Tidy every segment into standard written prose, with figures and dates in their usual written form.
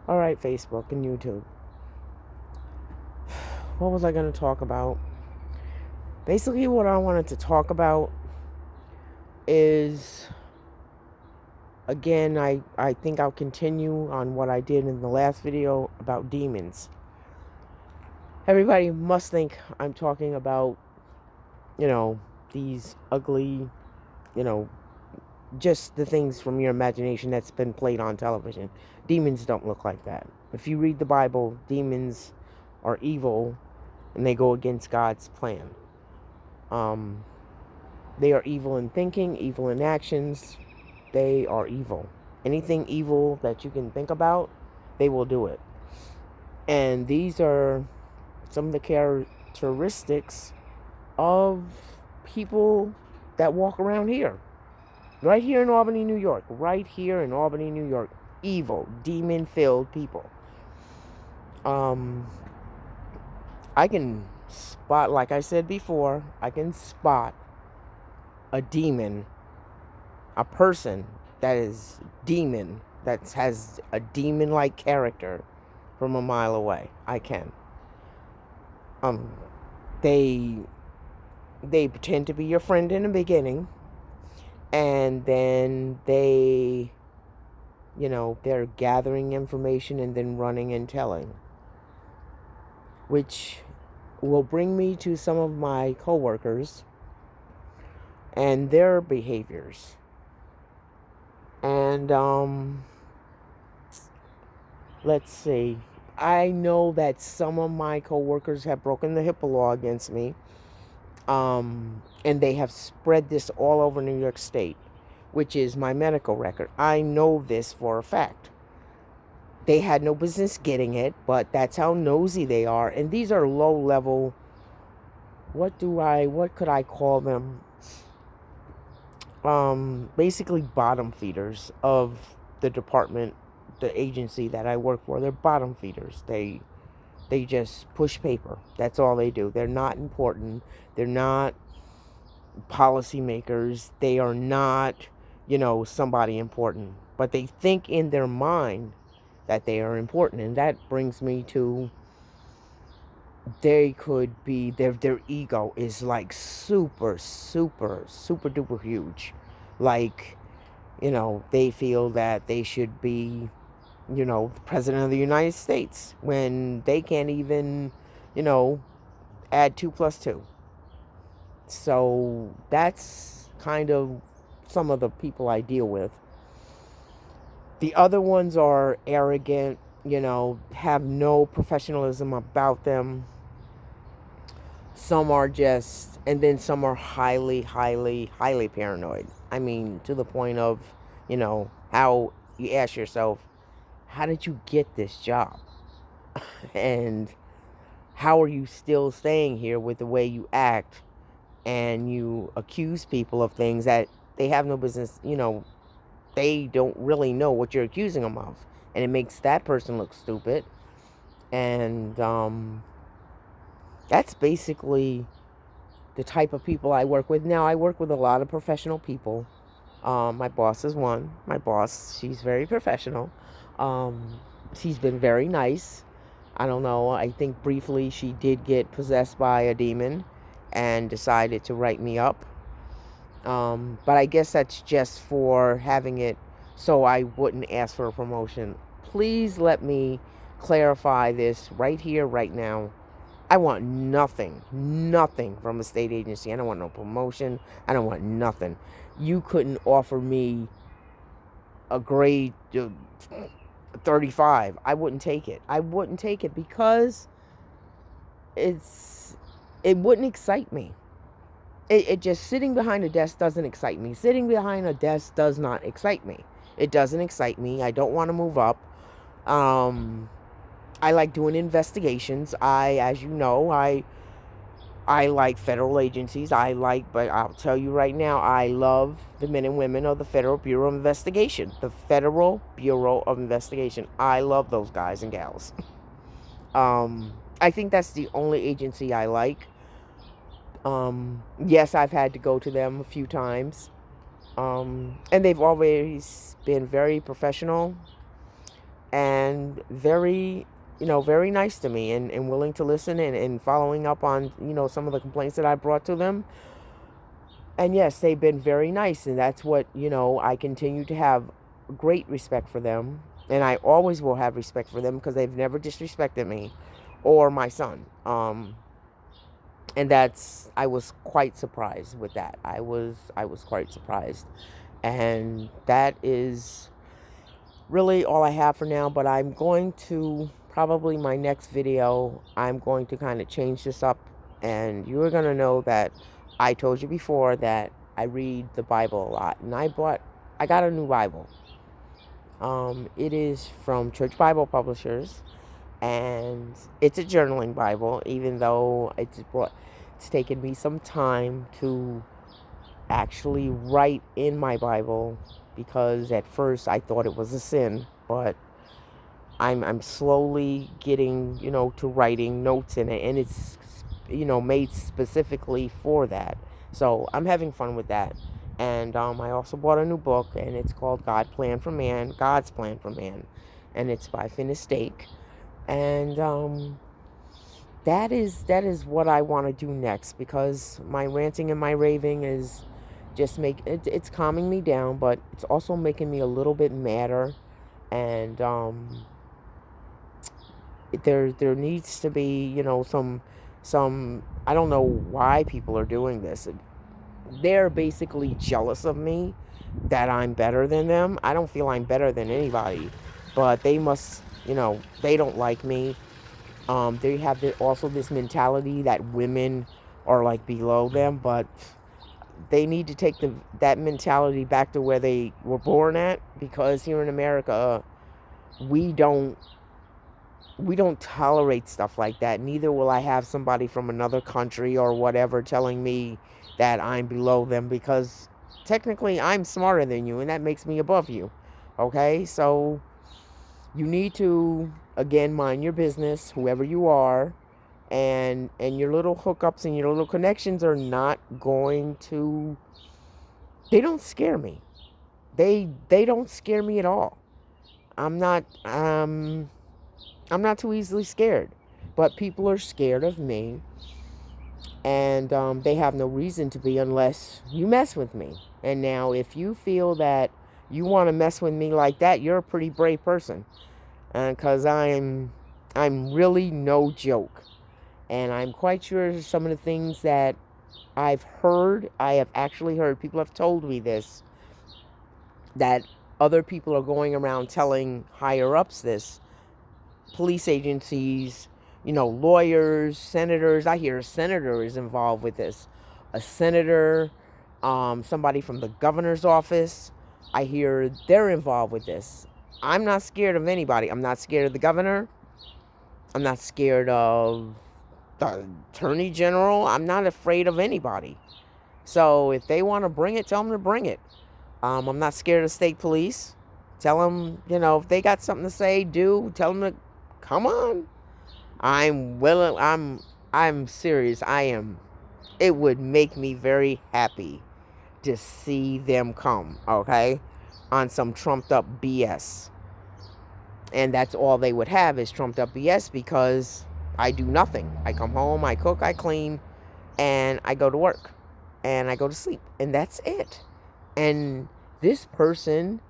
All right, Facebook and YouTube. What was I going to talk about? Basically, what I wanted to talk about is, again, I think I'll continue on what I did in the last video about demons. Everybody must think I'm talking about, you know, these ugly, you know, just the things from your imagination that's been played on television. Demons don't look like that. If you read the Bible, demons are evil and they go against God's plan. Um, they are evil in thinking, evil in actions. They are evil. Anything evil that you can think about, they will do it. And these are some of the characteristics of people that walk around here. Right here in Albany, New York. Right here in Albany, New York. Evil, demon-filled people. I can spot, like I said before, I can spot a demon, a person that is demon, that has a demon-like character from a mile away. I can. Um, they pretend to be your friend in the beginning, and then they're gathering information and then running and telling, which will bring me to some of my coworkers and their behaviors. And let's see. I know that some of my coworkers have broken the HIPAA law against me. And they have spread this all over New York State, which is my medical record. I know this for a fact. They had no business getting it, but that's how nosy they are. And these are low level, what could I call them? Basically bottom feeders of the department, the agency that I work for. They're bottom feeders. They just push paper. That's all they do. They're not important. They're not policymakers. They are not, somebody important. But they think in their mind that they are important. And that brings me to, they could be, their ego is like super, super, super duper huge. Like, they feel that they should be, the president of the United States when they can't even, add 2 plus 2. So that's kind of some of the people I deal with. The other ones are arrogant, have no professionalism about them. Some are just, and then some are highly, highly, highly paranoid. I mean, to the point of, how you ask yourself, how did you get this job? And how are you still staying here with the way you act? And you accuse people of things that they have no business, they don't really know what you're accusing them of. And it makes that person look stupid. And that's basically the type of people I work with. Now, I work with a lot of professional people. My boss is one. My boss, she's very professional. She's been very nice. I don't know. I think briefly she did get possessed by a demon and decided to write me up. But I guess that's just for having it so I wouldn't ask for a promotion. Please let me clarify this right here, right now. I want nothing from a state agency. I don't want no promotion. I don't want nothing. You couldn't offer me a grade 35. I wouldn't take it. I wouldn't take it because it wouldn't excite me. It just, sitting behind a desk doesn't excite me. Sitting behind a desk does not excite me. It doesn't excite me. I don't want to move up. I like doing investigations. As you know, I like federal agencies. But I'll tell you right now, I love the men and women of the Federal Bureau of Investigation. The Federal Bureau of Investigation. I love those guys and gals. I think that's the only agency I like. Yes, I've had to go to them a few times. And they've always been very professional. and very, very nice to me, and willing to listen, and following up on, some of the complaints that I brought to them. And yes, they've been very nice, and that's what, I continue to have great respect for them, and I always will have respect for them because they've never disrespected me or my son. And I was quite surprised with that. I was quite surprised. And that is really all I have for now, but I'm going to, probably my next video, I'm going to kind of change this up, and you're going to know that I told you before that I read the Bible a lot, and I got a new Bible. It is from Church Bible Publishers, and it's a journaling Bible, even though it's taken me some time to actually write in my Bible, because at first I thought it was a sin, but I'm slowly getting, to writing notes in it, and it's, made specifically for that. So I'm having fun with that. And I also bought a new book, and it's called God's Plan for Man, and it's by Finis Stake. And that is what I want to do next, because my ranting and my raving is just it's calming me down, but it's also making me a little bit madder. And there needs to be, some I don't know why people are doing this. They're basically jealous of me, that I'm better than them. I don't feel I'm better than anybody, but they must, they don't like me. They have also this mentality that women are like below them, but they need to take that mentality back to where they were born at, because here in America, we don't tolerate stuff like that. Neither will I have somebody from another country or whatever telling me that I'm below them, because technically I'm smarter than you, and that makes me above you. Okay? So you need to, again, mind your business, whoever you are, and your little hookups and your little connections are not going to, they don't scare me. They don't scare me at all. I'm not too easily scared, but people are scared of me, and they have no reason to be unless you mess with me. And now, if you feel that you want to mess with me like that, you're a pretty brave person, because I'm really no joke, and I'm quite sure some of the things that I have actually heard. People have told me this, that other people are going around telling higher ups this, police agencies, lawyers, senators. I hear a senator is involved with this. A senator, somebody from the governor's office, I hear they're involved with this. I'm not scared of anybody. I'm not scared of the governor. I'm not scared of the attorney general. I'm not afraid of anybody. So if they want to bring it, tell them to bring it. I'm not scared of state police. Tell them, if they got something to say, tell them to come on. I'm willing. I'm serious. I am. It would make me very happy to see them come, okay, on some trumped up BS. And that's all they would have is trumped up BS, because I do nothing. I come home, I cook, I clean, and I go to work, and I go to sleep, and that's it. And this person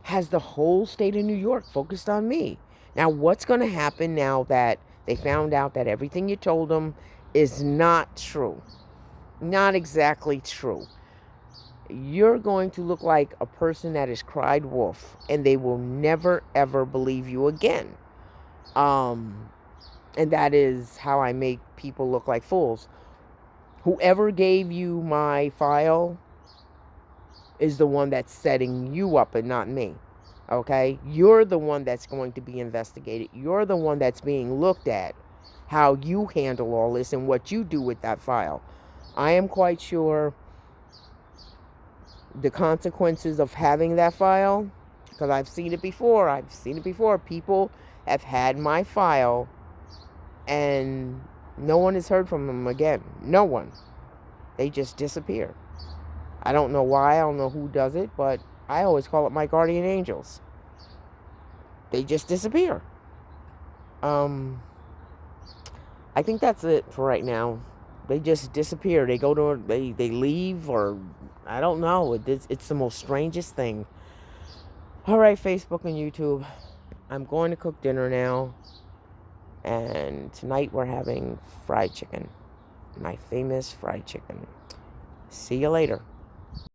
has the whole state of New York focused on me. Now, what's going to happen now that they found out that everything you told them is not true? Not exactly true. You're going to look like a person that has cried wolf, and they will never, ever believe you again. And that is how I make people look like fools. Whoever gave you my file is the one that's setting you up, and not me. Okay? You're the one that's going to be investigated. You're the one that's being looked at, how you handle all this and what you do with that file. I am quite sure the consequences of having that file, because I've seen it before. People have had my file, and no one has heard from them again. No one. They just disappear. I don't know why. I don't know who does it, but I always call it my guardian angels. they just disappear. I think that's it for right now. They just disappear. They go to, they leave, or I don't know. It's the most strangest thing. All right, Facebook and YouTube. I'm going to cook dinner now. And tonight we're having fried chicken. My famous fried chicken. See you later.